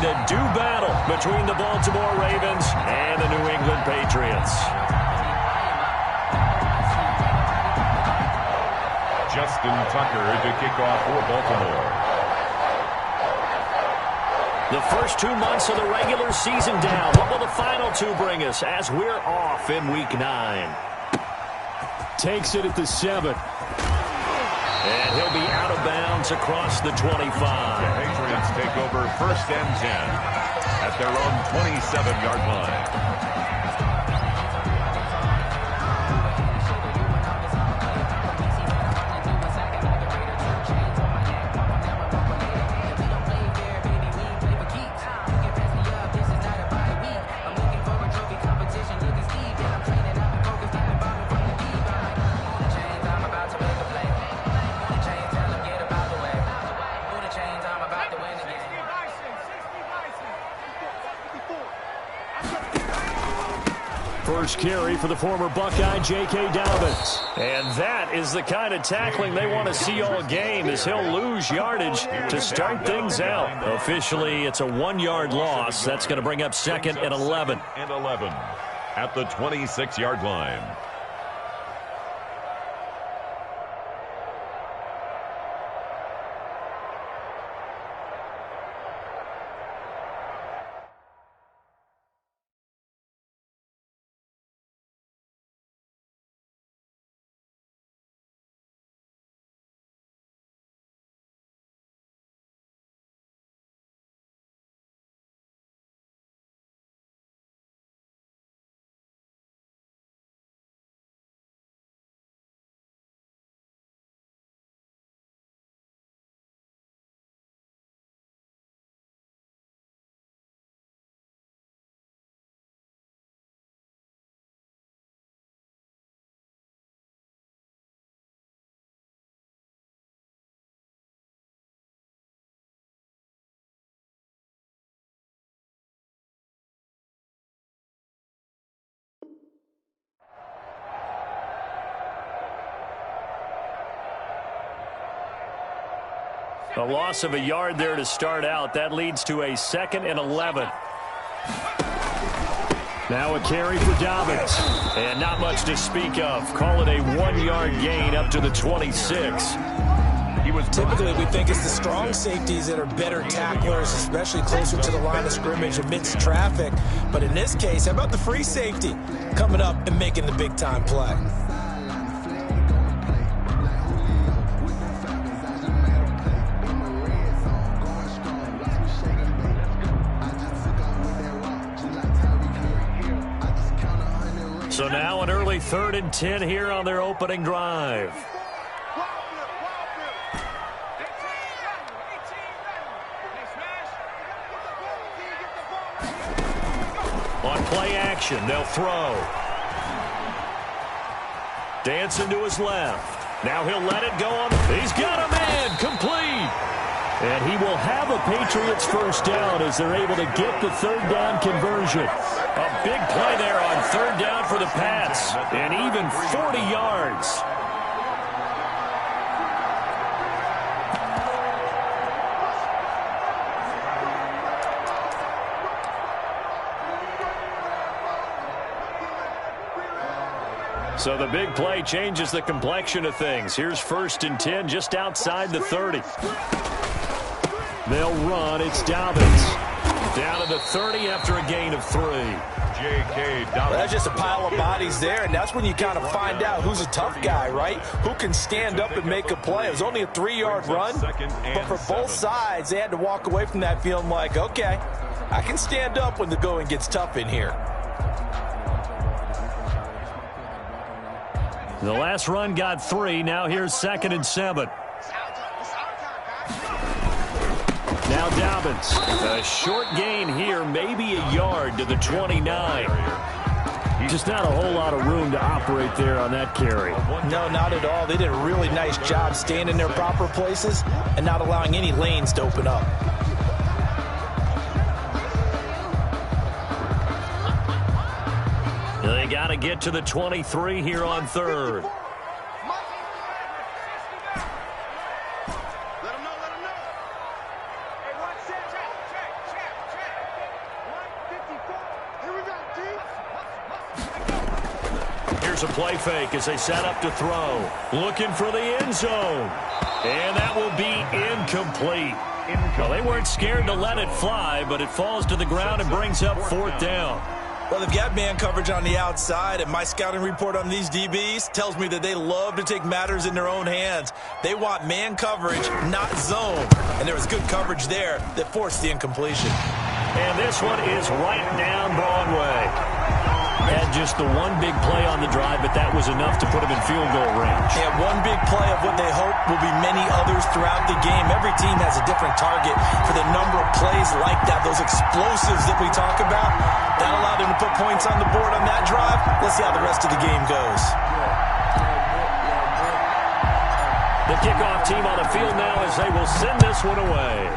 the do battle between the Baltimore Ravens and the New England Patriots. Justin Tucker to kick off for Baltimore. The first 2 months of the regular season down. What will the final 2 bring us as we're off in Week 9? Takes it at the 7. And he'll be out of bounds across the 25. The Patriots take over 1st and 10 at their own 27-yard line. First carry for the former Buckeye, J.K. Dobbins. And that is the kind of tackling they want to see all game, as he'll lose yardage to start things out. Officially, it's a 1-yard loss. That's going to bring up 2nd and 11. And 11 at the 26-yard line. A loss of a yard there to start out. That leads to a 2nd and 11. Now a carry for Dobbins. And not much to speak of. Call it a 1-yard gain up to the 26. Typically, we think it's the strong safeties that are better tacklers, especially closer to the line of scrimmage amidst traffic. But in this case, how about the free safety coming up and making the big-time play? So now an early 3rd and 10 here on their opening drive. On play action, they'll throw. Dancing to his left. Now he'll let it go on. He's got a man, complete. And he will have a Patriots first down as they're able to get the 3rd down conversion. A big play there on 3rd down for the Pats, and even 40 yards. So the big play changes the complexion of things. Here's 1st and 10 just outside the 30. They'll run. It's Dobbins. Down to the 30 after a gain of 3. J.K. Dobbins. Well, that's just a pile of bodies there, and that's when you kind of find out who's a tough guy, right? Who can stand up and make a play. It was only a 3-yard run, but for both sides, they had to walk away from that feeling like, okay, I can stand up when the going gets tough in here. The last run got 3. Now here's 2nd and 7. Now Dobbins. A short gain here, maybe a yard to the 29. Just not a whole lot of room to operate there on that carry. No, not at all. They did a really nice job staying in their proper places and not allowing any lanes to open up. They got to get to the 23 here on 3rd. Here's a play fake as they set up to throw. Looking for the end zone. And that will be incomplete. Well, they weren't scared to let it fly, but it falls to the ground and brings up fourth down. Well, they've got man coverage on the outside, and my scouting report on these DBs tells me that they love to take matters in their own hands. They want man coverage, not zone. And there was good coverage there that forced the incompletion. And this one is right down Broadway. Had just the one big play on the drive, but that was enough to put him in field goal range. Yeah, one big play of what they hope will be many others throughout the game. Every team has a different target for the number of plays like that, those explosives that we talk about. That allowed him to put points on the board on that drive. Let's see how the rest of the game goes. The kickoff team on the field now as they will send this one away.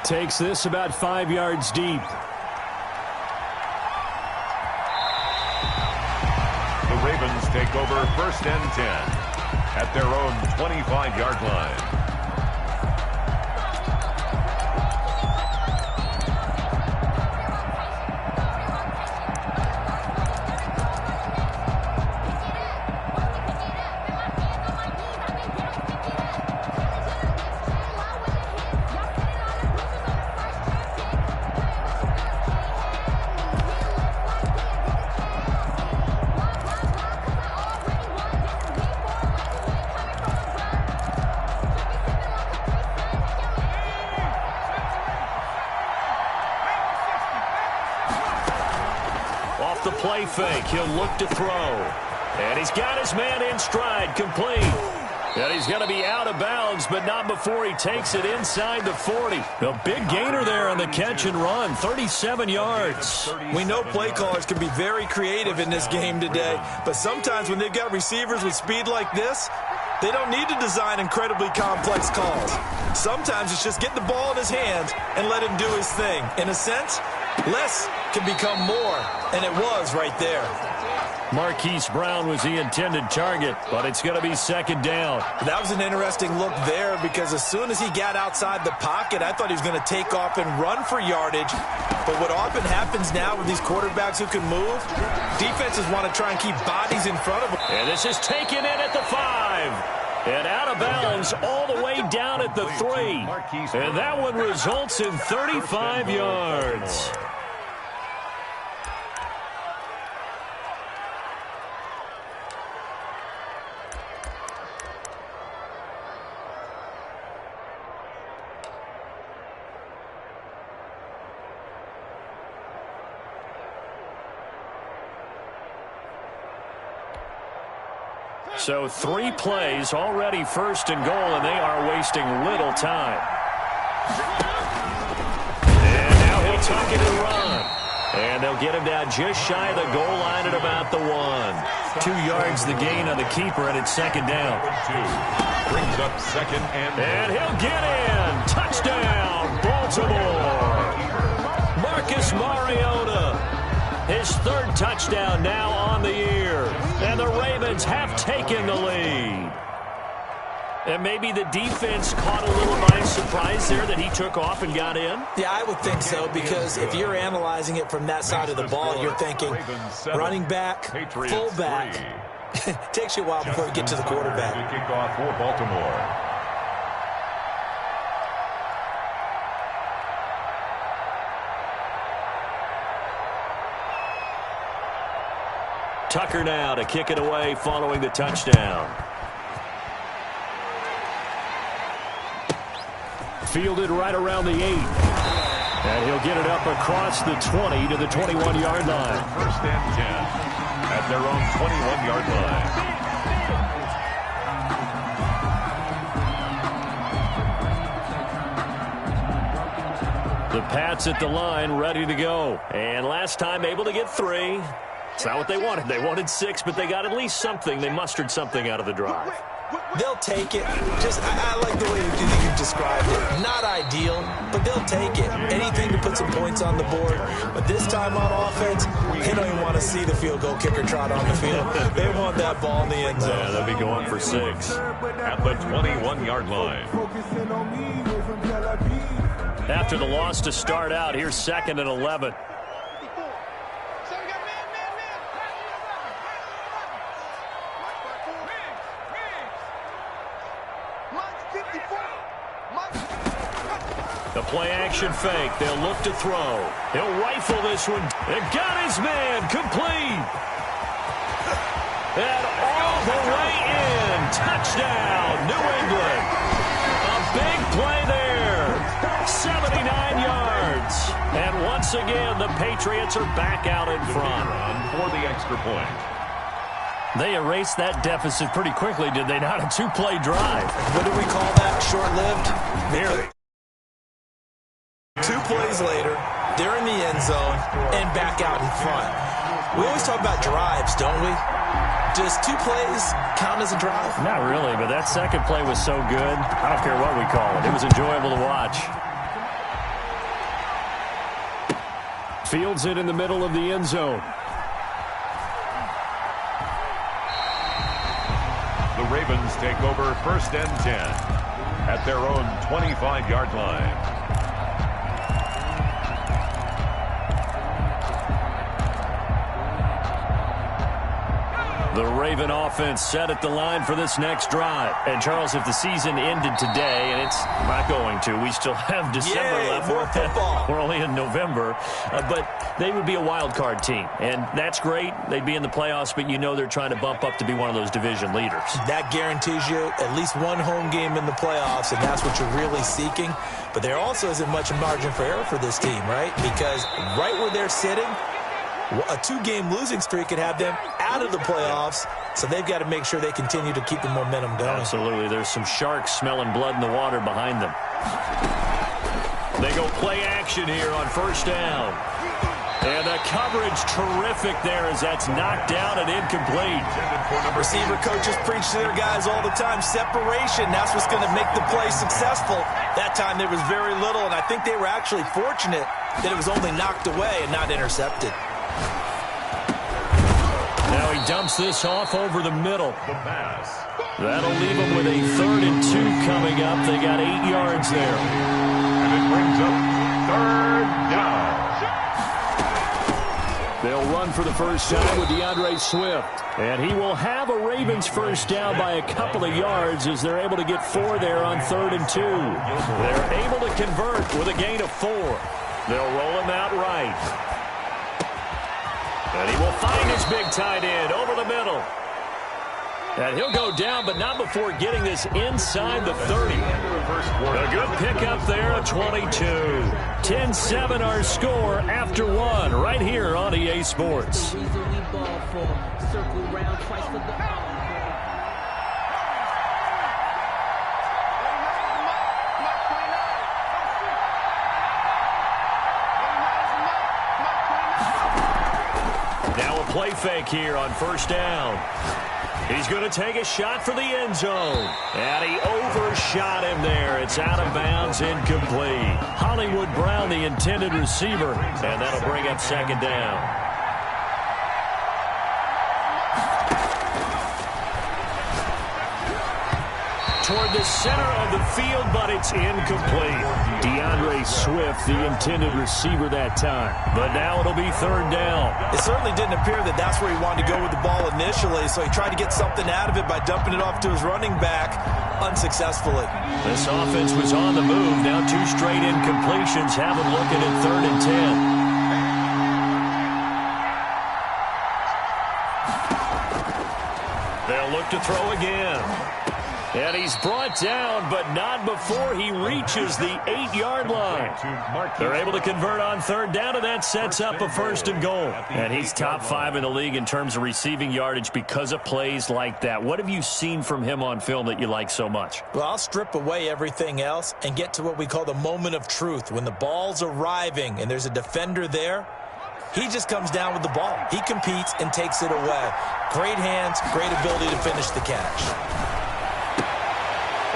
Takes this about 5 yards deep. The Ravens take over 1st and 10 at their own 25-yard line. The play fake. He'll look to throw. And he's got his man in stride, complete. And he's going to be out of bounds, but not before he takes it inside the 40. A big gainer there on the catch and run, 37 yards. We know play callers can be very creative in this game today, but sometimes when they've got receivers with speed like this, they don't need to design incredibly complex calls. Sometimes it's just get the ball in his hands and let him do his thing. In a sense, less can become more, and it was right there. Marquise Brown was the intended target, but it's going to be 2nd down. That was an interesting look there because as soon as he got outside the pocket, I thought he was going to take off and run for yardage. But what often happens now with these quarterbacks who can move, defenses want to try and keep bodies in front of them. And this is taken in at the 5. And out of bounds all the way down at the 3. And that one results in 35 yards. So 3 plays already 1st and goal, and they are wasting little time. And now he'll tuck it and run. And they'll get him down just shy of the goal line at about the 1. 2 yards the gain on the keeper, and it's 2nd down. 2 brings up 2nd and he'll get in. Touchdown, Baltimore. Marcus Mariota. His 3rd touchdown now on the year. And the Ravens have taken the lead. And maybe the defense caught a little by surprise there that he took off and got in? Yeah, I would think so, because if you're analyzing it from that side of the ball, you're thinking running back, fullback. Takes you a while before you get to the quarterback. Kickoff for Baltimore. Tucker now to kick it away following the touchdown. Fielded right around the 8. And he'll get it up across the 20 to the 21-yard line. 1st and 10 at their own 21-yard line. The Pats at the line, ready to go. And last time able to get 3. It's not what they wanted. They wanted 6, but they got at least something. They mustered something out of the drive. They'll take it. I like the way you described it. Not ideal, but they'll take it. Anything to put some points on the board. But this time on offense, they don't even want to see the field goal kicker trot on the field. They want that ball in the end zone. Yeah, they'll be going for 6. At the 21-yard line. After the loss to start out, here's 2nd and 11. The play-action fake. They'll look to throw. He'll rifle this one. And got his man. Complete. And all the way in. Touchdown, New England. A big play there. 79 yards. And once again, the Patriots are back out in front. For the extra point. They erased that deficit pretty quickly, did they not? A two-play drive. What do we call that? Short-lived? Nearly. 2 plays later, they're in the end zone and back out in front. We always talk about drives, don't we? Does 2 plays count as a drive? Not really, but that second play was so good. I don't care what we call it. It was enjoyable to watch. Fields it in the middle of the end zone. The Ravens take over 1st and 10 at their own 25-yard line. The Raven offense set at the line for this next drive. And, Charles, if the season ended today, and it's not going to, we still have December left. More football. We're only in November. But they would be a wild card team. And that's great. They'd be in the playoffs, but you know they're trying to bump up to be one of those division leaders. That guarantees you at least one home game in the playoffs, and that's what you're really seeking. But there also isn't much margin for error for this team, right? Because right where they're sitting, a 2-game losing streak could have them out of the playoffs, so they've got to make sure they continue to keep the momentum going. Absolutely. There's some sharks smelling blood in the water behind them. They go play action here on 1st down. And the coverage terrific there as that's knocked down and incomplete. Receiver coaches preach to their guys all the time. Separation, that's what's going to make the play successful. That time there was very little, and I think they were actually fortunate that it was only knocked away and not intercepted. Now he dumps this off over the middle. The pass. That'll leave them with a 3rd and 2 coming up. They got 8 yards there. And it brings up 3rd down. They'll run for the first time with DeAndre Swift. And he will have a Ravens first down by a couple of yards as they're able to get 4 there on 3rd and 2. They're able to convert with a gain of 4. They'll roll him out right. And he will find his big tight end over the middle. And he'll go down, but not before getting this inside the 30. A good pickup there at 22. 10-7 our score after 1 right here on EA Sports. Now a play fake here on 1st down. He's going to take a shot for the end zone. And he overshot him there. It's out of bounds, incomplete. Hollywood Brown, the intended receiver. And that'll bring up 2nd down. Toward the center of the field, but it's incomplete. DeAndre Swift, the intended receiver that time. But now it'll be 3rd down. It certainly didn't appear that that's where he wanted to go with the ball initially, so he tried to get something out of it by dumping it off to his running back unsuccessfully. This offense was on the move. Now 2 straight incompletions have him looking at 3rd and 10. They'll look to throw again. And he's brought down, but not before he reaches the 8-yard line. They're able to convert on 3rd down, and that sets up a 1st and goal. And he's top 5 in the league in terms of receiving yardage because of plays like that. What have you seen from him on film that you like so much? Well, I'll strip away everything else and get to what we call the moment of truth. When the ball's arriving and there's a defender there, he just comes down with the ball. He competes and takes it away. Great hands, great ability to finish the catch.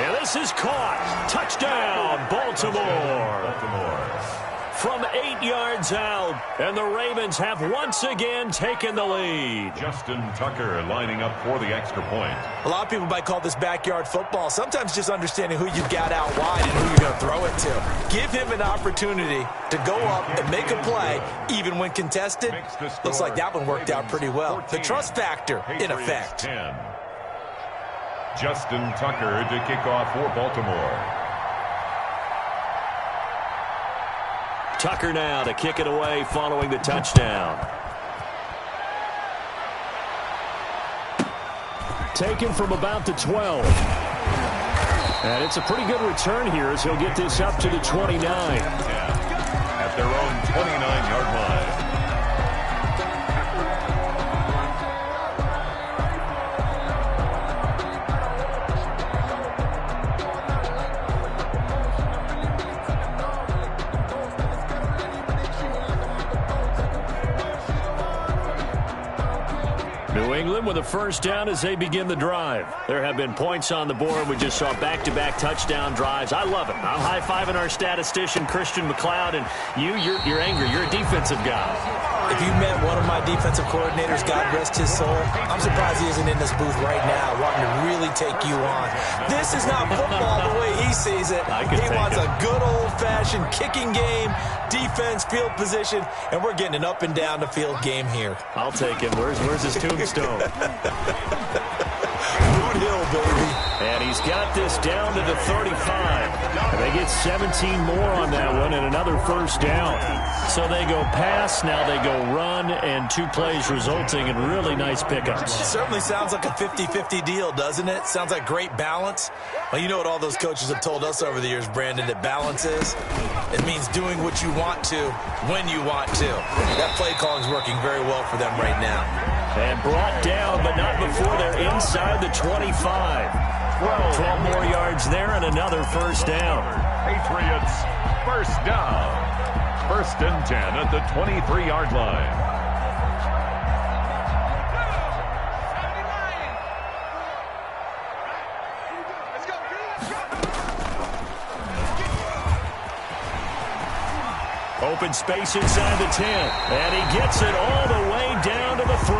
And this is caught. Touchdown, Baltimore. From 8 yards out, and the Ravens have once again taken the lead. Justin Tucker lining up for the extra point. A lot of people might call this backyard football. Sometimes just understanding who you've got out wide and who you're going to throw it to. Give him an opportunity to go up and make a play, even when contested. Looks like that one worked out pretty well. The trust factor, in effect. 10. Justin Tucker to kick off for Baltimore. Tucker now to kick it away following the touchdown. Taken from about the 12. And it's a pretty good return here as he'll get this up to the 29. At their own 29-yard line. New England with a first down as they begin the drive. There have been points on the board. We just saw back-to-back touchdown drives. I love it. I'm high-fiving our statistician, Christian McLeod, and you're angry. You're a defensive guy. If you met one of my defensive coordinators, God rest his soul, I'm surprised he isn't in this booth right now wanting to really take you on. This is not football the way he sees it. He wants a good old-fashioned kicking game, defense, field position, and we're getting an up and down the field game here. I'll take him. Where's his tombstone? Boot Hill, baby. And he's got this down to the 35. And they get 17 more on that one and another first down. So they go pass, now they go run, and 2 plays resulting in really nice pickups. It certainly sounds like a 50-50 deal, doesn't it? Sounds like great balance. Well, you know what all those coaches have told us over the years, Brandon, that balance is? It means doing what you want to when you want to. That play calling is working very well for them right now. And brought down, but not before they're inside the 25. 12 more yards there and another first down. Patriots, first down. First and 10 at the 23-yard line. Open space inside the 10. And he gets it all the way down to the 3.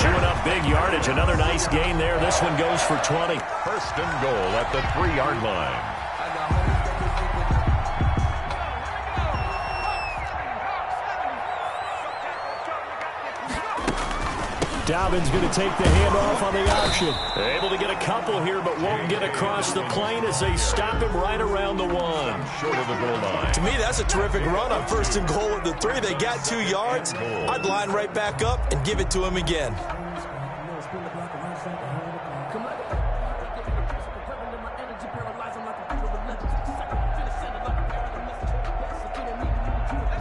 Chewing up big yardage. Another nice gain there. This one goes for 20. First and goal at the 3-yard line. Dobbins going to take the handoff on the option. Able to get a couple here, but won't get across the plane as they stop him right around the 1. Short of the goal line. To me, that's a terrific run on first and goal at the 3. They got 2 yards. I'd line right back up and give it to him again.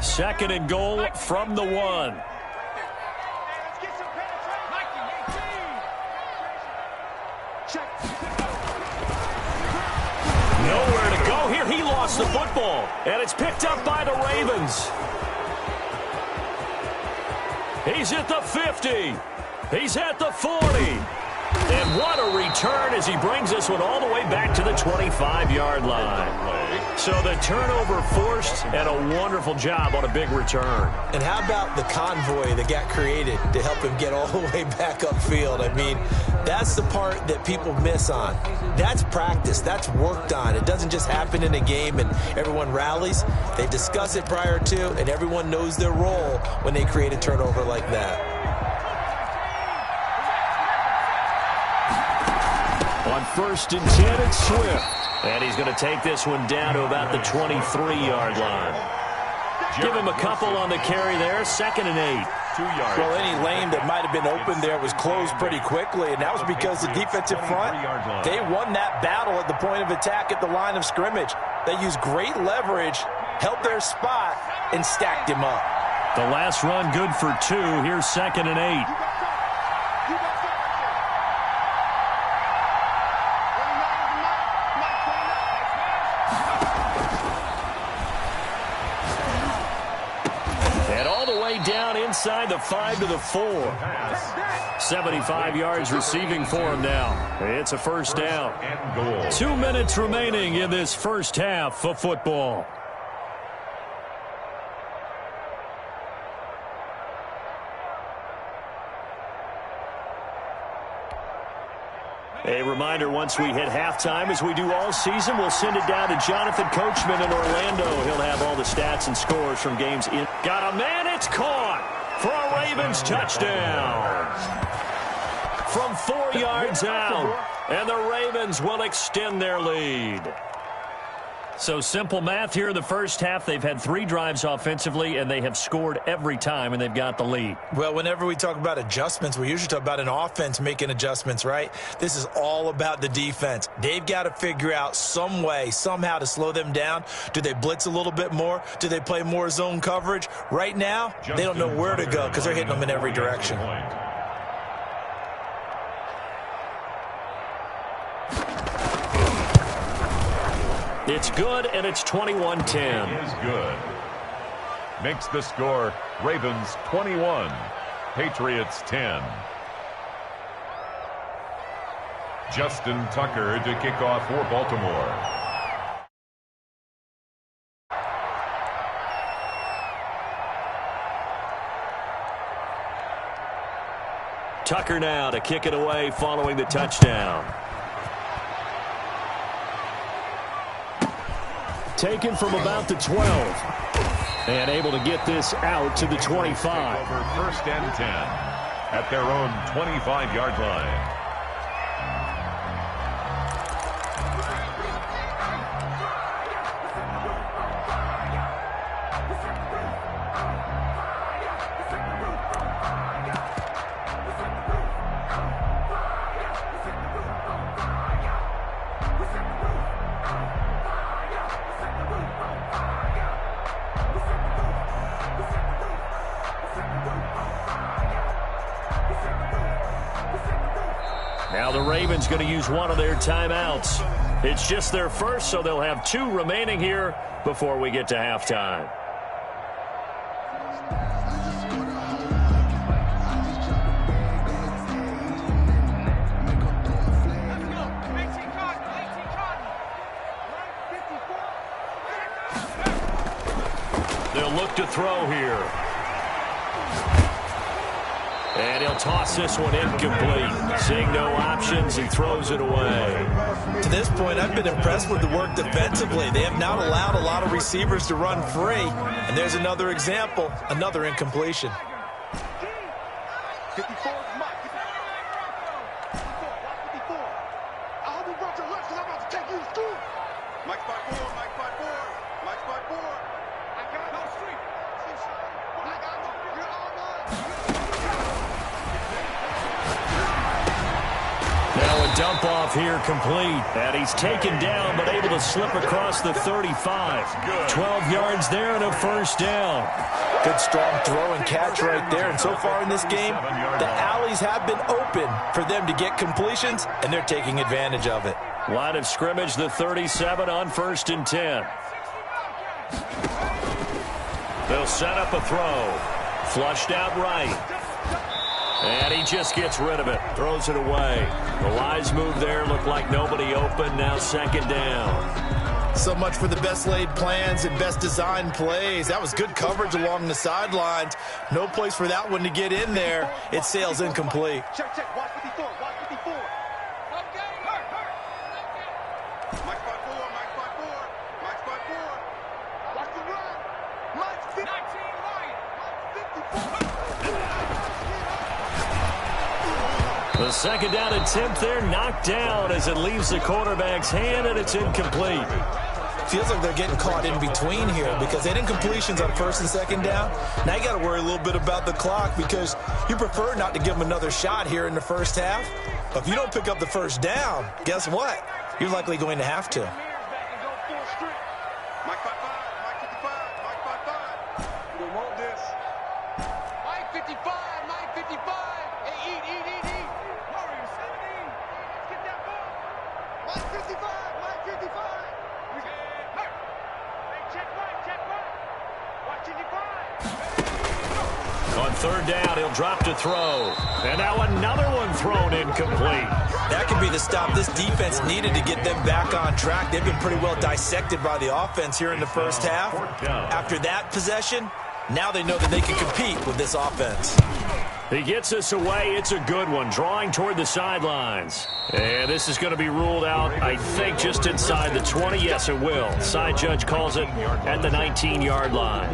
Second and goal from the 1. Nowhere to go here. He lost the football. And it's picked up by the Ravens. He's at the 50. He's at the 40. And what a return as he brings this one all the way back to the 25-yard line. So the turnover forced and a wonderful job on a big return. And how about the convoy that got created to help him get all the way back upfield? I mean, that's the part that people miss on. That's practice. That's worked on. It doesn't just happen in a game and everyone rallies. They discuss it prior to, and everyone knows their role when they create a turnover like that. On first and 10, it's Swift. And he's going to take this one down to about the 23-yard line. Give him a couple on the carry there. Second and 8. 2 yards. Well, any lane that might have been open there was closed pretty quickly, and that was because the defensive front, they won that battle at the point of attack at the line of scrimmage. They used great leverage, held their spot, and stacked him up. The last run good for 2. Here's second and 8. Down inside the 5 to the 4. 75 yards receiving for him now. It's a first down. 2 minutes remaining in this first half of football. A reminder, once we hit halftime, as we do all season, we'll send it down to Jonathan Coachman in Orlando. He'll have all the stats and scores from games in. Got a man, it's caught for a Ravens touchdown. From 4 yards out, and the Ravens will extend their lead. So simple math here in the first half. They've had 3 drives offensively, and they have scored every time, and they've got the lead. Well, whenever we talk about adjustments, we usually talk about an offense making adjustments, right? This is all about the defense. They've got to figure out some way, somehow to slow them down. Do they blitz a little bit more? Do they play more zone coverage? Right now, they don't know where to go because they're hitting them in every direction. It's good, and it's 21-10. Is good. Makes the score Ravens 21, Patriots 10. Justin Tucker to kick off for Baltimore. Tucker now to kick it away following the touchdown. Taken from about the 12. And able to get this out to the 25. Over first and 10 at their own 25-yard line. Now the Ravens going to use one of their timeouts. It's just their first, so they'll have 2 remaining here before we get to halftime. They'll look to throw here. And he'll toss this one incomplete. Seeing no options, he throws it away. To this point, I've been impressed with the work defensively. They have not allowed a lot of receivers to run free. And there's another example, another incompletion. 54, Mike. 54. I hope you brought your lunch because I'm about to take you to school. Mike 5-4, Mike 5-4, Mike 5-4. I got no street. I got you. You're all mine. Now a dump off here complete. And he's taken down but able to slip across the 35. 12 yards there and a first down. Good strong throw and catch right there. And so far in this game, the alleys have been open for them to get completions, and they're taking advantage of it. Line of scrimmage, the 37 on 1st and 10. They'll set up a throw. Flushed out right. And he just gets rid of it. Throws it away. The wise move there. Looked like nobody open. Now 2nd down. So much for the best laid plans and best designed plays. That was good coverage along the sidelines. No place for that one to get in there. It sails incomplete. Check. Watch 54. Watch 54. Okay. Mike 5-4. Mike 5-4. Mike 5-4. Watch the run. Mike 19 right. Mike 54. The 2nd down attempt there knocked down as it leaves the quarterback's hand, and it's incomplete. Feels like they're getting caught in between here because they had incompletions on 1st and 2nd down. Now you got to worry a little bit about the clock because you prefer not to give them another shot here in the first half. But if you don't pick up the first down, guess what? You're likely going to have to. Mike 55, Mike 55, Mike 55. You don't want this. Mike 55, Mike 55. Hey, eat. Warrior 17. Get that ball. Mike 55, Mike 55. Hey, check right. Watch 55. On 3rd down, he'll drop to throw. And now another one thrown incomplete. That could be the stop this defense needed to get them back on track. They've been pretty well dissected by the offense here in the first half. After that possession, now they know that they can compete with this offense. He gets us away. It's a good one, drawing toward the sidelines. And this is going to be ruled out, I think, just inside the 20. Yes, it will. Side judge calls it at the 19-yard line.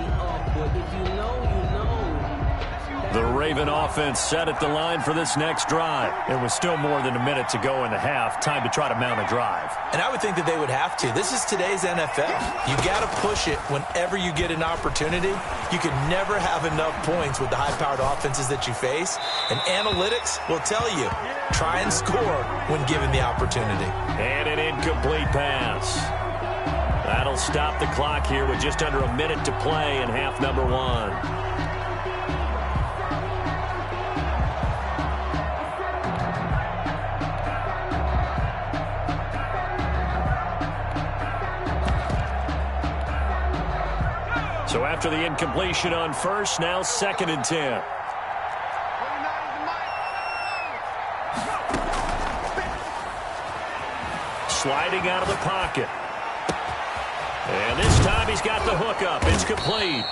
The Raven offense set at the line for this next drive. It was still more than a minute to go in the half. Time to try to mount a drive. And I would think that they would have to. This is today's NFL. You got to push it whenever you get an opportunity. You can never have enough points with the high-powered offenses that you face. And analytics will tell you, try and score when given the opportunity. And an incomplete pass. That'll stop the clock here with just under a minute to play in half number 1. So after the incompletion on first, now 2nd and 10. Sliding out of the pocket. And this time he's got the hook up. It's complete.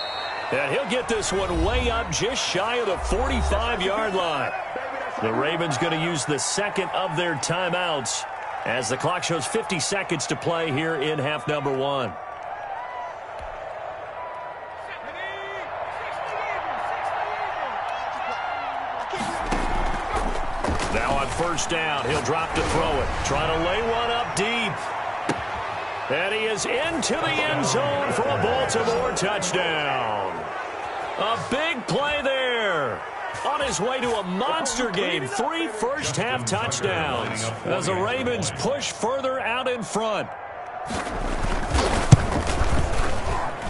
And he'll get this one way up just shy of the 45-yard line. The Ravens going to use the second of their timeouts as the clock shows 50 seconds to play here in half number 1. Now on first down, he'll drop to throw it. Trying to lay one up deep. And he is into the end zone for a Baltimore touchdown. A big play there. On his way to a monster game, 3 first-half touchdowns as the Ravens push further out in front.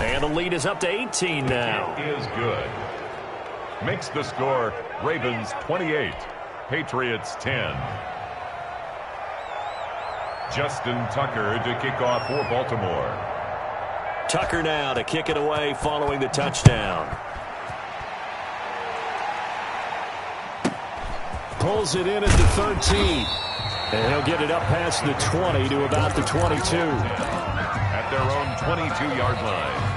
And the lead is up to 18 now. It is good. Makes the score Ravens 28, Patriots 10. Justin Tucker to kick off for Baltimore. Tucker now to kick it away following the touchdown. Pulls it in at the 13. And he'll get it up past the 20 to about the 22. At their own 22-yard line.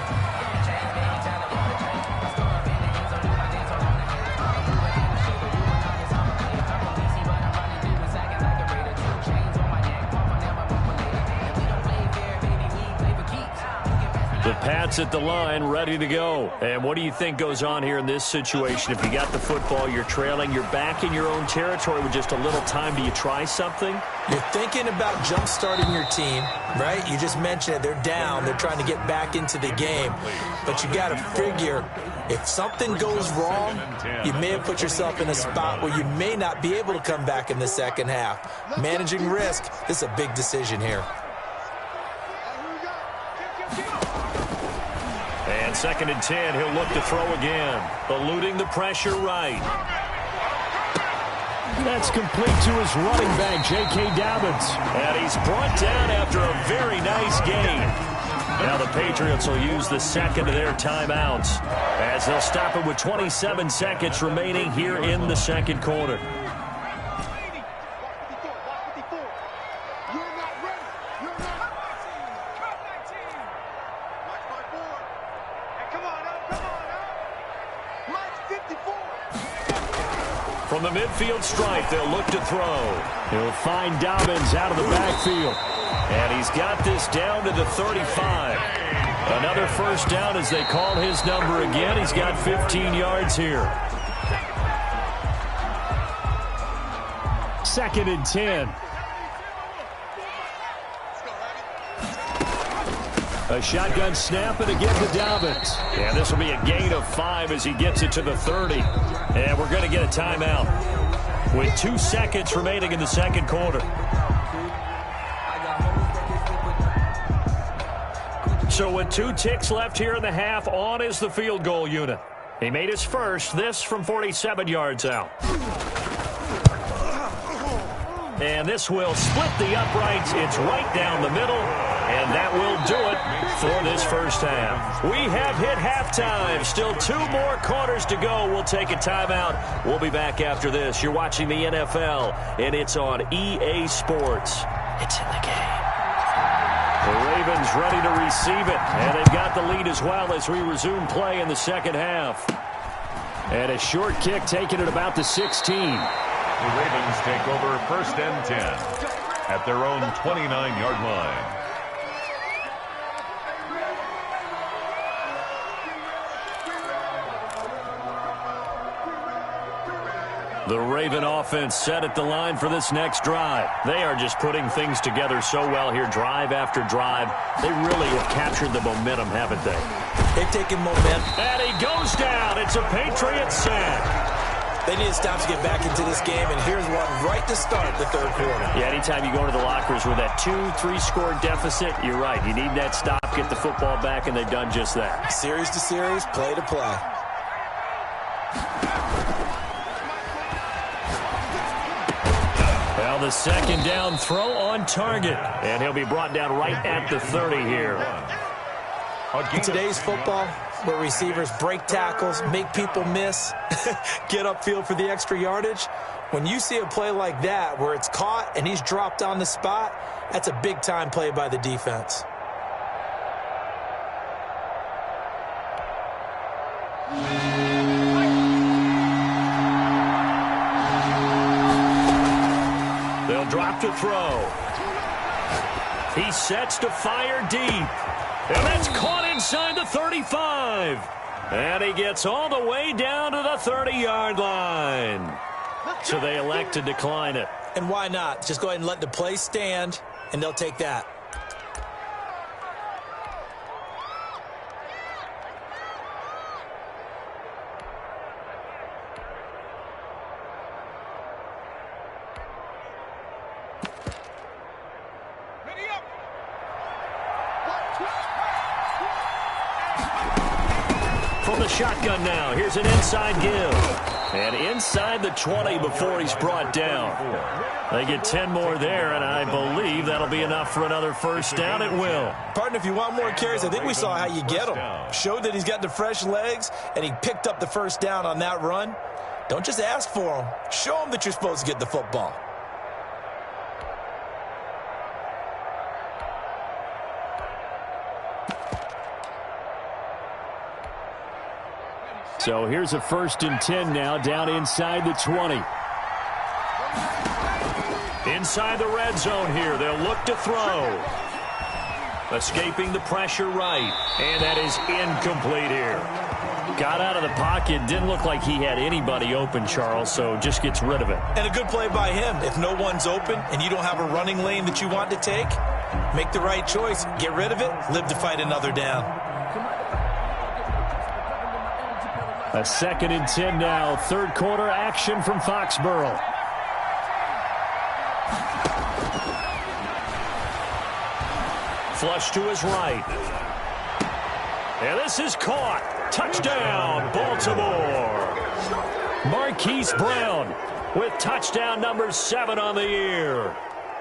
The Pats at the line, ready to go. And what do you think goes on here in this situation? If you got the football, you're trailing, you're back in your own territory with just a little time. Do you try something? You're thinking about jump-starting your team, right? You just mentioned it. They're down. They're trying to get back into the game. But you got to figure, if something goes wrong, you may have put yourself in a spot where you may not be able to come back in the second half. Managing risk, this is a big decision here. And 2nd and 10, he'll look to throw again. Eluding the pressure right. That's complete to his running back, J.K. Dobbins. And he's brought down after a very nice gain. Now the Patriots will use the second of their timeouts as they'll stop it with 27 seconds remaining here in the second quarter. From the midfield stripe, they'll look to throw. He'll find Dobbins out of the backfield. And he's got this down to the 35. Another first down as they call his number again. He's got 15 yards here. 2nd and 10. A shotgun snap and again to Dobbins. And this will be a gain of 5 as he gets it to the 30. And we're going to get a timeout with 2 seconds remaining in the second quarter. So with 2 ticks left here in the half, on is the field goal unit. He made his first, this from 47 yards out. And this will split the uprights. It's right down the middle. And that will do it for this first half. We have hit halftime. Still 2 more quarters to go. We'll take a timeout. We'll be back after this. You're watching the NFL, and it's on EA Sports. It's in the game. The Ravens ready to receive it, and they've got the lead as well as we resume play in the second half. And a short kick taken at about the 16. The Ravens take over 1st and 10 at their own 29-yard line. The Raven offense set at the line for this next drive. They are just putting things together so well here, drive after drive. They really have captured the momentum, haven't they? They've taken momentum. And he goes down. It's a Patriots sack. They need to stop to get back into this game, and here's one right to start the third quarter. Yeah, anytime you go into the lockers with that 2-3 score deficit, you're right. You need that stop, get the football back, and they've done just that. Series to series, play to play. Well, the second down throw on target, and he'll be brought down right at the 30 here. In today's football, where receivers break tackles, make people miss, get upfield for the extra yardage, when you see a play like that where it's caught and he's dropped on the spot, that's a big-time play by the defense. They'll drop to throw. He sets to fire deep. And that's caught inside the 35. And he gets all the way down to the 30-yard line. So they elect to decline it. And why not? Just go ahead and let the play stand, and they'll take that. From the shotgun now, here's an inside give. And inside the 20 before he's brought down. They get 10 more there, and I believe that'll be enough for another first down. It will. Partner, if you want more carries, I think we saw how you get them. Showed that he's got the fresh legs, and he picked up the first down on that run. Don't just ask for them. Show them that you're supposed to get the football. So here's a 1st and 10 now, down inside the 20. Inside the red zone here, they'll look to throw. Escaping the pressure right, and that is incomplete here. Got out of the pocket, didn't look like he had anybody open, Charles, so just gets rid of it. And a good play by him. If no one's open and you don't have a running lane that you want to take, make the right choice. Get rid of it, live to fight another down. A 2nd and 10 now. Third quarter action from Foxborough. Flush to his right. And this is caught. Touchdown, Baltimore. Marquise Brown with touchdown number 7 on the year.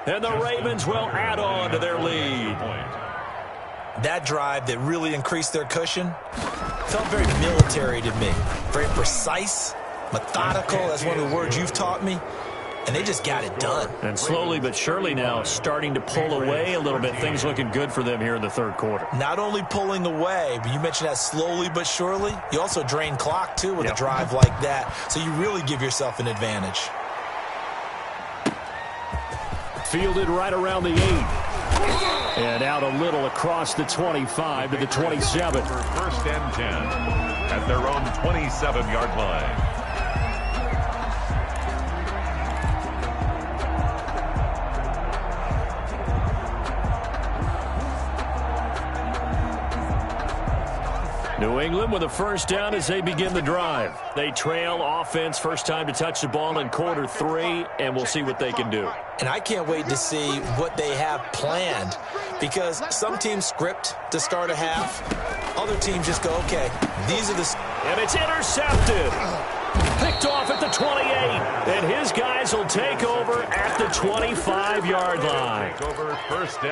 And the Ravens will add on to their lead. That drive that really increased their cushion felt very military to me. Very precise, methodical. That's one of the words you've taught me. And they just got it done. And slowly but surely now starting to pull away a little bit. Things looking good for them here in the third quarter. Not only pulling away, but you mentioned that slowly but surely. You also drain clock, too, with a drive like that. So you really give yourself an advantage. Fielded right around the 8. And out a little across the 25 to the 27. For 1st and 10 at their own 27-yard line. New England with a first down as they begin the drive. They trail offense, first time to touch the ball in quarter 3, and we'll see what they can do. And I can't wait to see what they have planned, because some teams script to start a half. Other teams just go, okay, these are the... And it's intercepted. Picked off at the 28. And his guys will take over at the 25-yard line.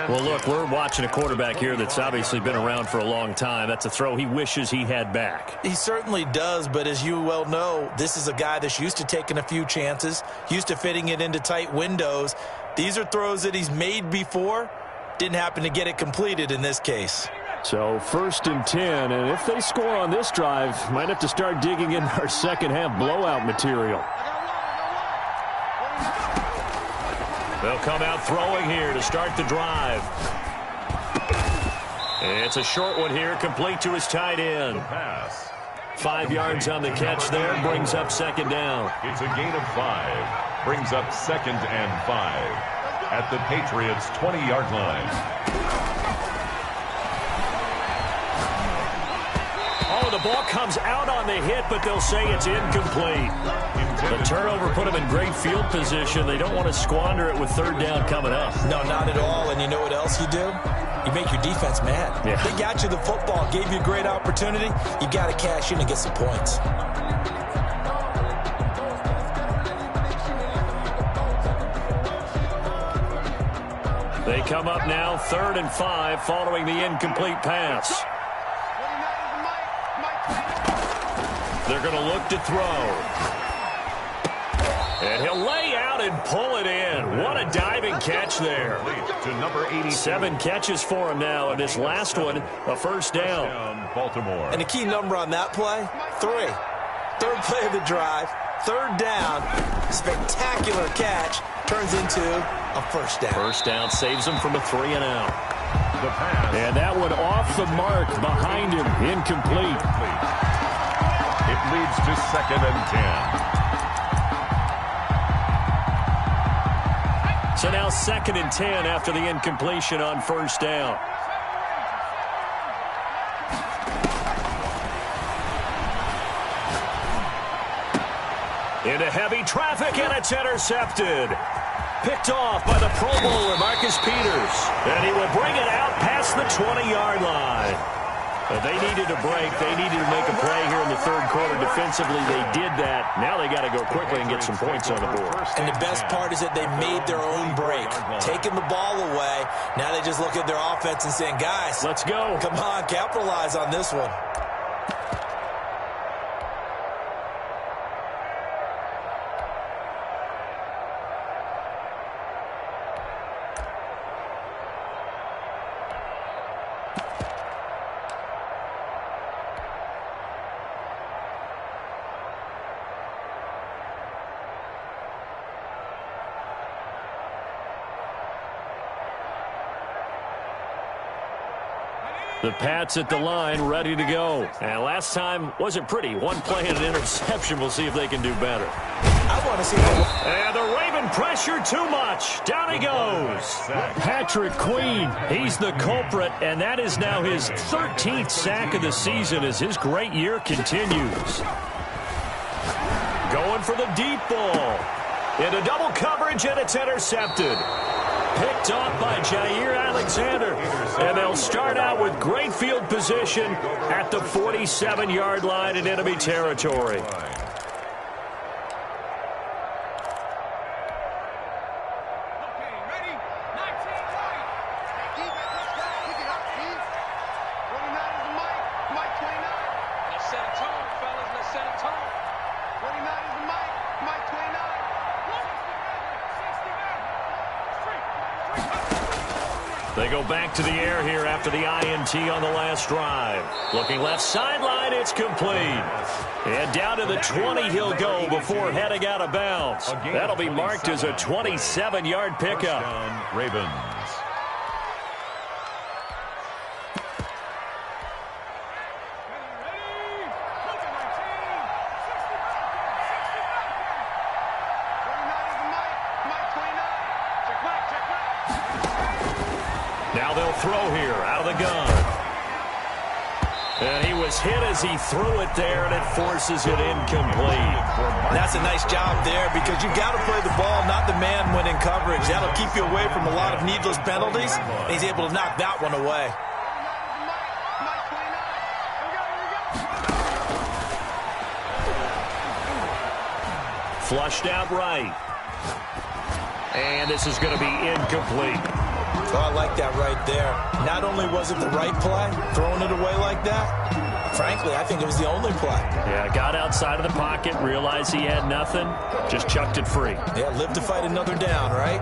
Well, look, we're watching a quarterback here that's obviously been around for a long time. That's a throw he wishes he had back. He certainly does, but as you well know, this is a guy that's used to taking a few chances, used to fitting it into tight windows. These are throws that he's made before. Didn't happen to get it completed in this case. So 1st and 10, and if they score on this drive, might have to start digging in our second half blowout material. They'll come out throwing here to start the drive. And it's a short one here, complete to his tight end. 5 yards on the catch there, brings up second down. It's a gain of 5. Brings up 2nd and 5 at the Patriots' 20-yard line. Oh, the ball comes out on the hit, but they'll say it's incomplete. The turnover put them in great field position. They don't want to squander it with third down coming up. No, not at all. And you know what else you do? You make your defense mad. Yeah. They got you the football, gave you a great opportunity. You got to cash in and get some points. They come up now 3rd and 5 following the incomplete pass. They're going to look to throw. And he'll lay out and pull it in. What a diving catch there. To number 80. 7 catches for him now, and this last one, a first down. Baltimore. And the key number on that play, 3. 3rd play of the drive, 3rd down, spectacular catch, turns into a first down. First down saves him from a 3 and out. The pass. And that one off the mark behind him, incomplete. It leads to 2nd and 10. So now 2nd and 10 after the incompletion on first down. Into heavy traffic, and it's intercepted. Picked off by the Pro Bowler, Marcus Peters. And he will bring it out past the 20-yard line. They needed a break. They needed to make a play here in the 3rd quarter. Defensively, they did that. Now they got to go quickly and get some points on the board. And the best part is that they made their own break, taking the ball away. Now they just look at their offense and saying, guys, let's go. Come on, capitalize on this one. The Pats at the line, ready to go. And last time wasn't pretty. One play and an interception. We'll see if they can do better. I want to see that. And the Raven pressure too much. Down he goes. Patrick Queen, he's the culprit, and that is now his 13th sack of the season as his great year continues. Going for the deep ball. Into double coverage, and it's intercepted. Picked off by Jair Alexander. And they'll start out with great field position at the 47-yard line in enemy territory. They go back to the air here after the INT on the last drive. Looking left sideline, it's complete. And down to the 20 he'll go before heading out of bounds. That'll be marked as a 27-yard pickup. Ravens. Now they'll throw here out of the gun. And he was hit as he threw it there, and it forces it incomplete. That's a nice job there because you've got to play the ball, not the man when in coverage. That'll keep you away from a lot of needless penalties. And he's able to knock that one away. Flushed out right. And this is going to be incomplete. Oh, I like that right there. Not only was it the right play, throwing it away like that, frankly, I think it was the only play. Yeah, got outside of the pocket, realized he had nothing, just chucked it free. Yeah, live to fight another down, right?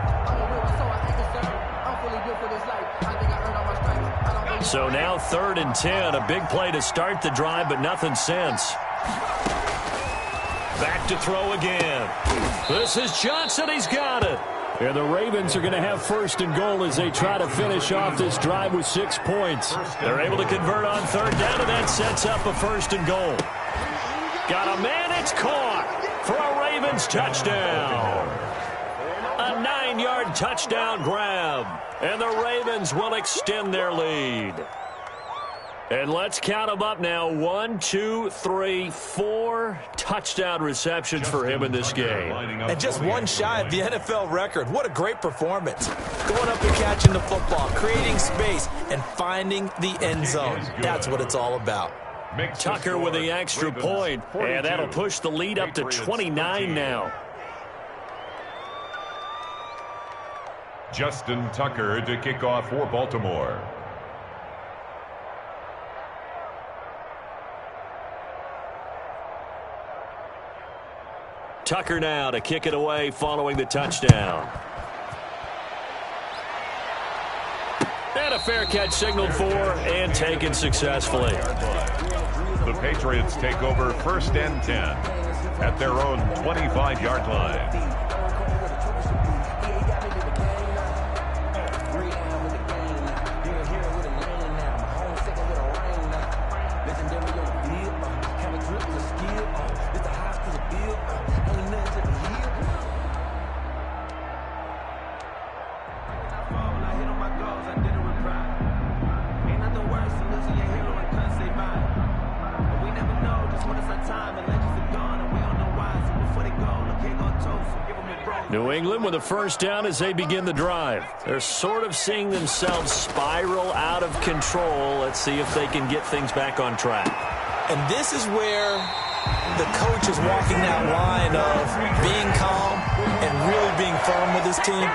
So now 3rd and 10, a big play to start the drive, but nothing since. Back to throw again. This is Johnson. He's got it. And the Ravens are going to have first and goal as they try to finish off this drive with 6 points. They're able to convert on third down, and that sets up a first and goal. Got a man. It's caught for a Ravens touchdown. A 9-yard touchdown grab. And the Ravens will extend their lead. And let's count them up now. 1, 2, 3, 4 touchdown receptions for him in this game. And just one shy of the NFL record. What a great performance. Going up and catching the football, creating space, and finding the end zone. That's what it's all about. Tucker with the extra point, and that'll push the lead up to 29 now. Justin Tucker to kick off for Baltimore. Tucker now to kick it away following the touchdown. And a fair catch signaled for and taken successfully. The Patriots take over first and 10 at their own 25-yard line. New England with a first down as they begin the drive. They're sort of seeing themselves spiral out of control. Let's see if they can get things back on track. And this is where the coach is walking that line of being calm and really being firm with his team.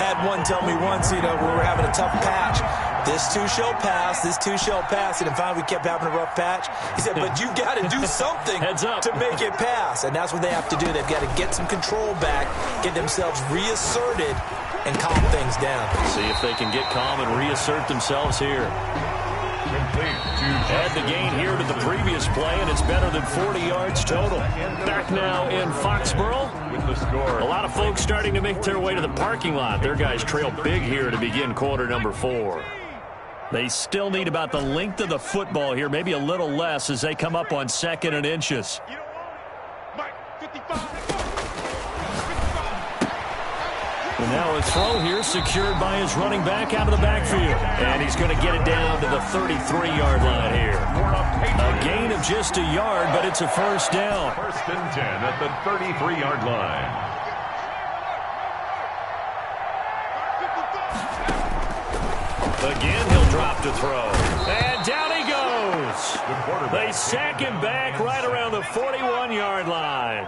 Had one tell me once, we were having a tough patch. This too shall pass, this too shall pass. And finally we kept having a rough patch. He said, but you've got to do something to make it pass. And that's what they have to do. They've got to get some control back, get themselves reasserted, and calm things down. See if they can get calm and reassert themselves here. Add the gain here to the previous play, and it's better than 40 yards total. Back now in Foxborough. With the score. A lot of folks starting to make their way to the parking lot. Their guys trail big here to begin quarter number 4. They still need about the length of the football here, maybe a little less as they come up on 2nd and inches. And now a throw here secured by his running back out of the backfield. And he's going to get it down to the 33-yard line here. A gain of just a yard, but it's a first down. First and 10 at the 33-yard line. Again, he'll drop to throw. And down he goes. They sack him back right around the 41-yard line.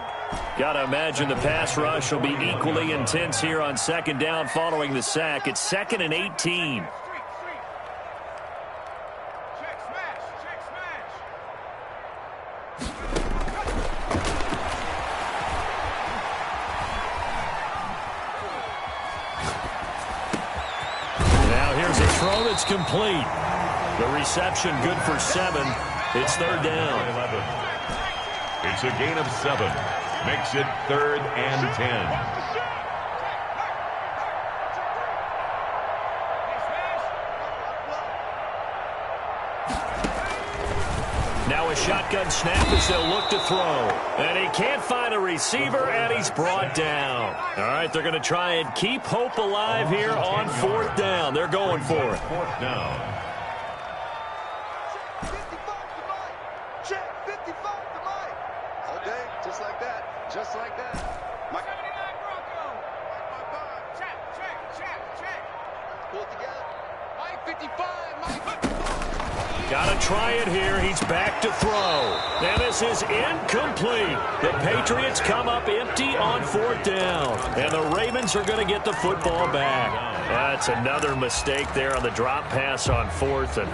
Got to imagine the pass rush will be equally intense here on 2nd down following the sack. It's 2nd and 18. Now here's a throw that's complete. The reception good for 7. It's 3rd down. It's a gain of 7. Makes it 3rd and 10. Now a shotgun snap as they'll look to throw. And he can't find a receiver, and he's brought down. All right, they're going to try and keep hope alive here on 4th down. They're going for it. 4th down. Just like that. Mike 79 Bronco. Check. Pull it together. Mike 55. Got to try it here. He's back to throw. And this is incomplete. The Patriots come up empty on 4th down. And the Ravens are going to get the football back. That's another mistake there on the drop pass on 4th. And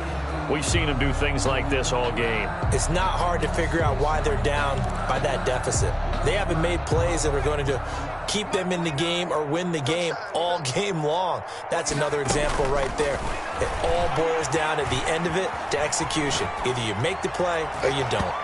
we've seen him do things like this all game. It's not hard to figure out why they're down by that deficit. They haven't made plays that are going to keep them in the game or win the game all game long. That's another example right there. It all boils down at the end of it to execution. Either you make the play or you don't.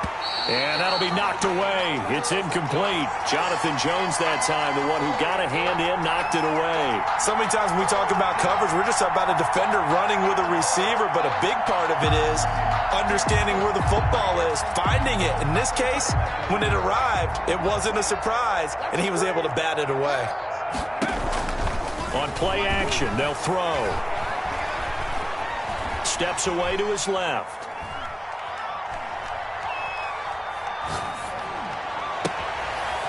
And that'll be knocked away. It's incomplete. Jonathan Jones that time, the one who got a hand in, knocked it away. So many times when we talk about coverage, we're just about a defender running with a receiver, but a big part of it is understanding where the football is, finding it. In this case, when it arrived, it wasn't a surprise, and he was able to bat it away. On play action, they'll throw. Steps away to his left.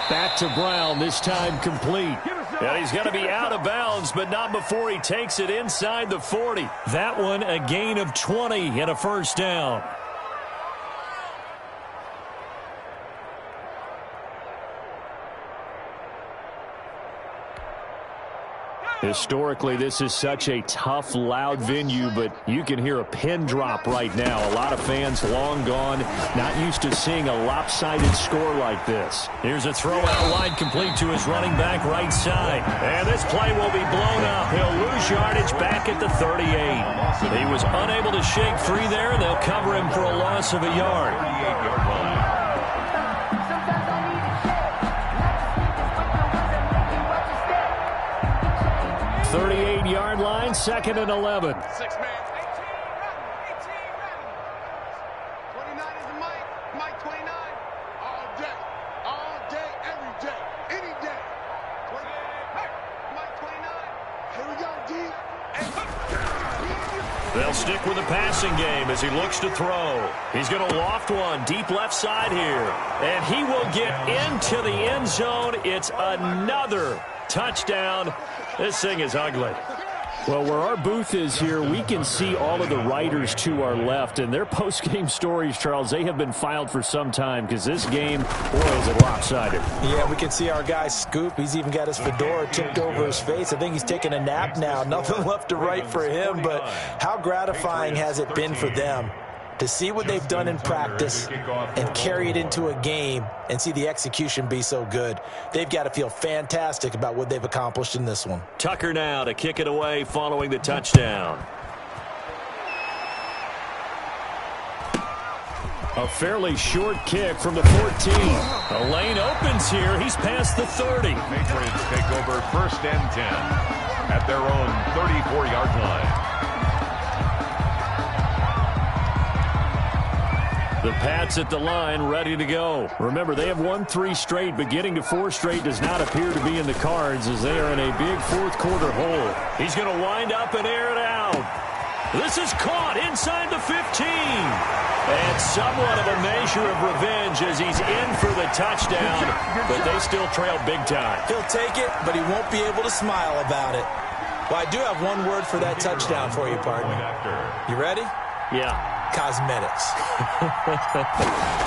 Back to Brown, this time complete. And he's going to be out of bounds, but not before he takes it inside the 40. That one a gain of 20 and a first down. Historically, this is such a tough, loud venue, but you can hear a pin drop right now. A lot of fans long gone, not used to seeing a lopsided score like this. Here's a throw out line complete to his running back right side. And this play will be blown up. He'll lose yardage back at the 38. He was unable to shake free there, and they'll cover him for a loss of a yard. 38-yard line. 38-yard line, 2nd and 11. 6 man. 18 running. 29 is the Mike. Mike 29. All day, every day, any day. 28. Hey, Mike 29. Here we go, D. They'll stick with the passing game as he looks to throw. He's going to loft one deep left side here. And he will get into the end zone. It's another touchdown. This thing is ugly. Well, where our booth is here, we can see all of the writers to our left, and their post-game stories, Charles, they have been filed for some time because this game, boy, is it lopsided. Yeah, we can see our guy Scoop. He's even got his fedora tipped over his face. I think he's taking a nap now. Nothing left to write for him, but how gratifying has it been for them to see what they've done in practice and carry it into a game and see the execution be so good. They've got to feel fantastic about what they've accomplished in this one. Tucker now to kick it away following the touchdown. A fairly short kick from the 14. The lane opens here. He's past the 30. Patriots take over 1st and 10 at their own 34-yard line. The Pats at the line, ready to go. Remember, they have won 3 straight, but getting to 4 straight does not appear to be in the cards as they are in a big fourth-quarter hole. He's going to wind up and air it out. This is caught inside the 15. And somewhat of a measure of revenge as he's in for the touchdown, but they still trail big time. He'll take it, but he won't be able to smile about it. Well, I do have one word for that touchdown for you, partner. You ready? Yeah. Cosmetics.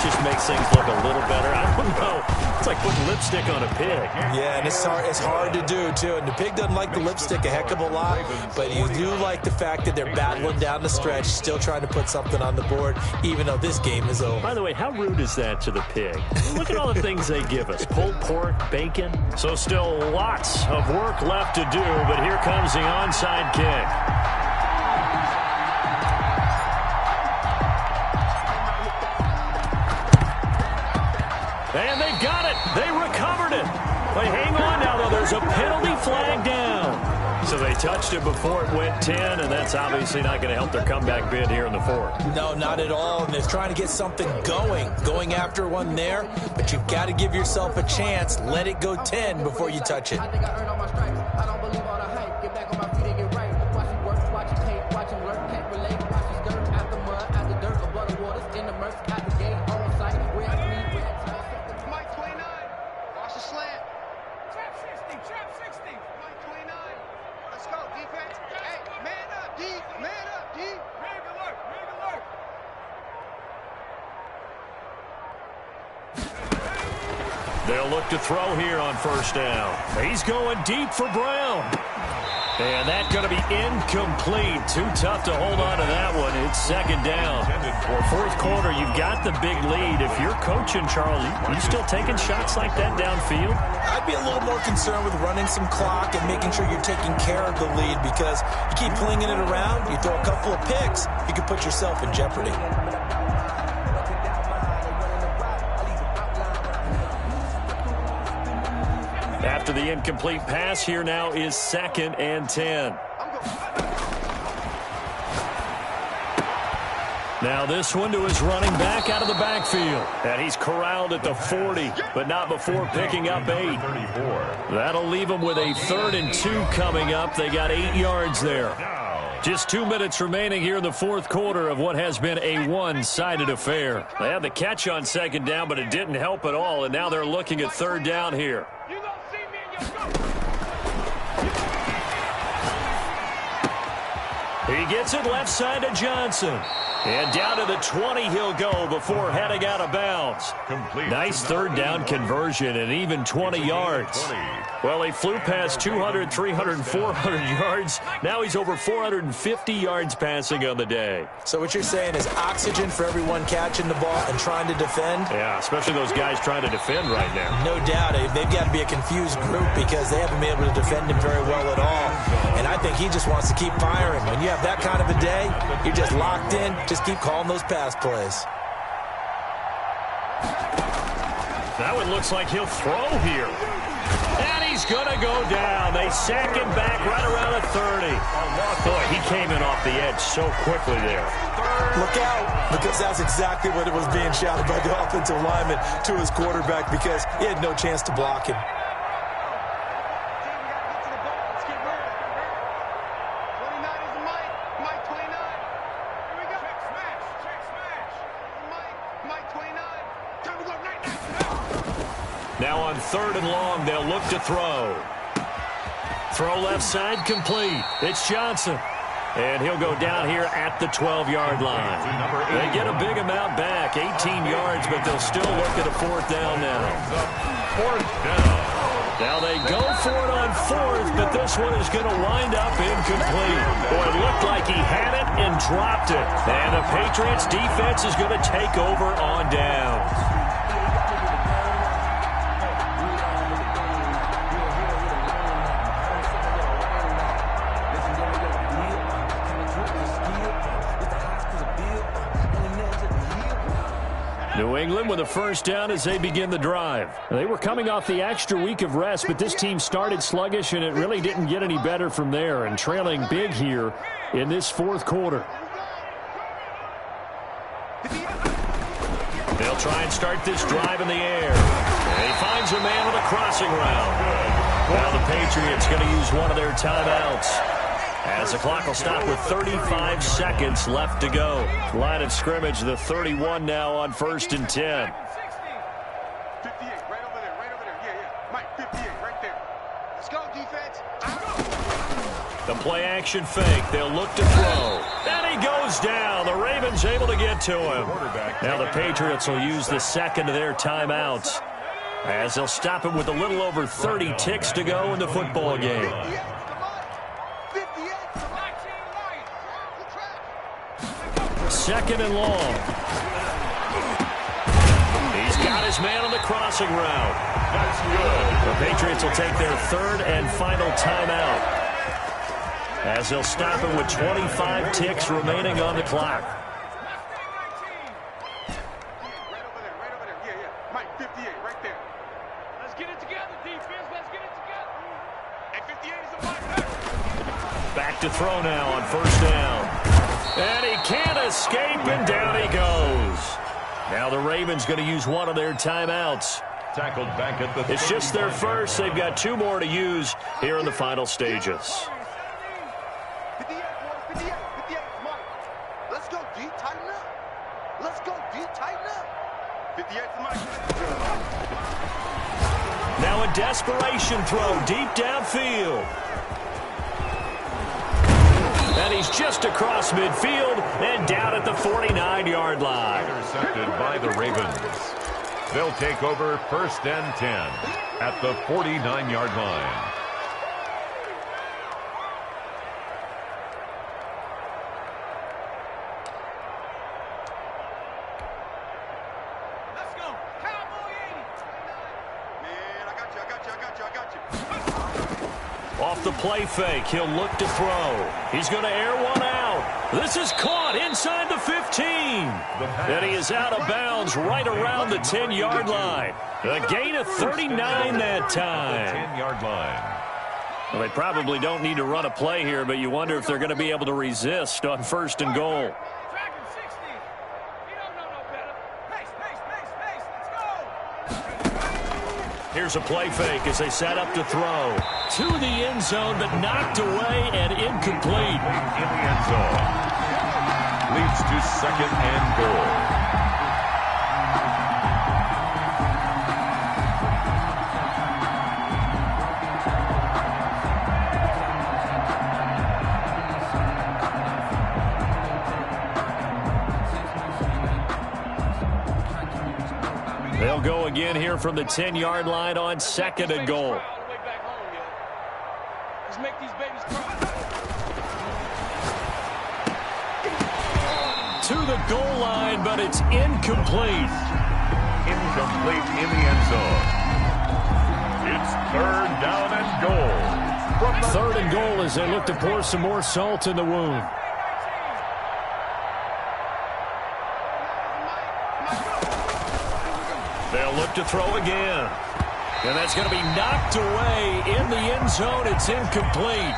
Just makes things look a little better. I don't know. It's like putting lipstick on a pig. Yeah, and it's hard to do, too. And the pig doesn't like the lipstick a heck of a lot, but you do like the fact that they're battling down the stretch, still trying to put something on the board, even though this game is over. By the way, how rude is that to the pig? Look at all the things they give us. Pulled pork, bacon. So still lots of work left to do, but here comes the onside kick. And they've got it. They recovered it. They hang on now, though. There's a penalty flag down. So they touched it before it went 10, and that's obviously not going to help their comeback bid here in the 4th. No, not at all. And they're trying to get something going after one there. But you've got to give yourself a chance. Let it go 10 before you touch it. I think I earned all my stripes. I don't believe all the hype. Get back on my feet and get right. Watch it work, watch it tape, watch it work, can't relate. Watch it skirt, out the mud, out the dirt, above the waters, in the murk, out the gate, on site, where I mean, where Mike 29. Watch the slant. Trap 60. Mike 29. Let's go, defense. Hey, man up, D. Man up, D. Rig alert. They'll look to throw here on 1st down. He's going deep for Brown. And that's going to be incomplete. Too tough to hold on to that one. It's 2nd down. 4th quarter, you've got the big lead. If you're coaching, Charles, are you still taking shots like that downfield? I'd be a little more concerned with running some clock and making sure you're taking care of the lead, because you keep flinging it around, you throw a couple of picks, you could put yourself in jeopardy. the incomplete pass. Here now is 2nd and 10. Now this one to his running back out of the backfield. And he's corralled at the 40, but not before picking up 8. That'll leave him with a 3rd and 2 coming up. They got 8 yards there. Just 2 minutes remaining here in the 4th quarter of what has been a one-sided affair. They had the catch on 2nd down, but it didn't help at all, and now they're looking at 3rd down here. He gets it left side to Johnson. And down to the 20 he'll go before heading out of bounds. Nice 3rd down conversion and even 20 yards. Well, he flew past 200, 300, 400 yards. Now he's over 450 yards passing on the day. So what you're saying is oxygen for everyone catching the ball and trying to defend? Yeah, especially those guys trying to defend right now. No doubt. They've got to be a confused group because they haven't been able to defend him very well at all. And I think he just wants to keep firing. When you have that kind of a day, you're just locked in. Just keep calling those pass plays. That one looks like he'll throw here. And he's going to go down. They sack him back right around the 30. Boy, he came in off the edge so quickly there. Look out, because that's exactly what it was being shouted by the offensive lineman to his quarterback because he had no chance to block him. Now on 3rd and long, they'll look to throw. Throw left side complete. It's Johnson. And he'll go down here at the 12-yard line. They get a big amount back, 18 yards, but they'll still look at a 4th down now. 4th down. Now they go for it on 4th, but this one is going to wind up incomplete. Boy, it looked like he had it and dropped it. And the Patriots defense is going to take over on downs. New England with a 1st down as they begin the drive. They were coming off the extra week of rest, but this team started sluggish, and it really didn't get any better from there, and trailing big here in this 4th quarter. They'll try and start this drive in the air. And he finds a man with a crossing route. Now the Patriots going to use one of their timeouts, as the clock will stop with 35 seconds left to go. Line of scrimmage, the 31 now on 1st and 10. 58, right over there, right over there. Yeah. Mike, 58, right there. Let's go, defense. The play action fake. They'll look to throw. And he goes down. The Ravens able to get to him. Now the Patriots will use the 2nd of their timeouts, as they'll stop him with a little over 30 ticks to go in the football game. 2nd and long. He's got his man on the crossing route. That's good. The Patriots will take their 3rd and final timeout, as they'll stop him with 25 ticks remaining on the clock. Right over there. Yeah. Mike, 58, right there. Let's get it together, defense. Let's get it together. And 58 is a Mike. Back to throw now on 1st down. And he can't escape, and down he goes. Now the Ravens going to use one of their timeouts. Tackled back at the It's just their first. They've got 2 more to use here in the final stages. 58, boys, 58, Mike. Let's go, D, tighten up. Let's go, D, tighten up. 58 to Mike. Now a desperation throw deep downfield. And he's just across midfield and down at the 49-yard line. Intercepted by the Ravens. They'll take over 1st and 10 at the 49-yard line. Let's go. Cowboy 80. Man, I got you. Off the play fake, he'll look to throw. He's going to air one out. This is caught inside the 15. And he is out of bounds right around the 10-yard line. A gain of 39 that time. 10-yard line. Well, they probably don't need to run a play here, but you wonder if they're going to be able to resist on 1st and goal. Here's a play fake as they set up to throw. To the end zone, but knocked away and incomplete. In the end zone. Leads to 2nd and goal. They'll go again here from the 10-yard line on 2nd and goal. Let's make these babies cry. To the goal line, but it's incomplete. Incomplete in the end zone. It's 3rd down and goal. 3rd and goal as they look to pour some more salt in the wound. They'll look to throw again. And that's going to be knocked away in the end zone. It's incomplete.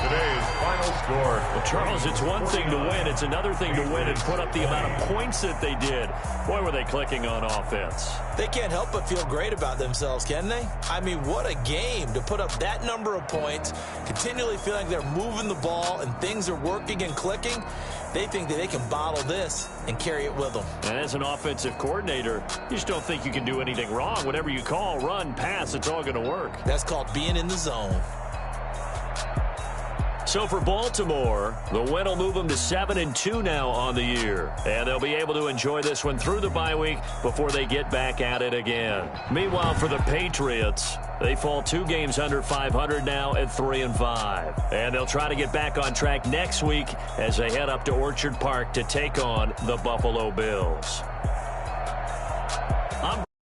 Today's final score. Well, Charles, it's one thing to win. It's another thing to win and put up the amount of points that they did. Boy, were they clicking on offense. They can't help but feel great about themselves, can they? I mean, what a game to put up that number of points, continually feeling they're moving the ball and things are working and clicking. They think that they can bottle this and carry it with them. And as an offensive coordinator, you just don't think you can do anything wrong. Whatever you call, run, pass, it's all going to work. That's called being in the zone. So for Baltimore, the win will move them to 7-2 now on the year. And they'll be able to enjoy this one through the bye week before they get back at it again. Meanwhile, for the Patriots, they fall 2 games under 500 now at 3-5. And they'll try to get back on track next week as they head up to Orchard Park to take on the Buffalo Bills.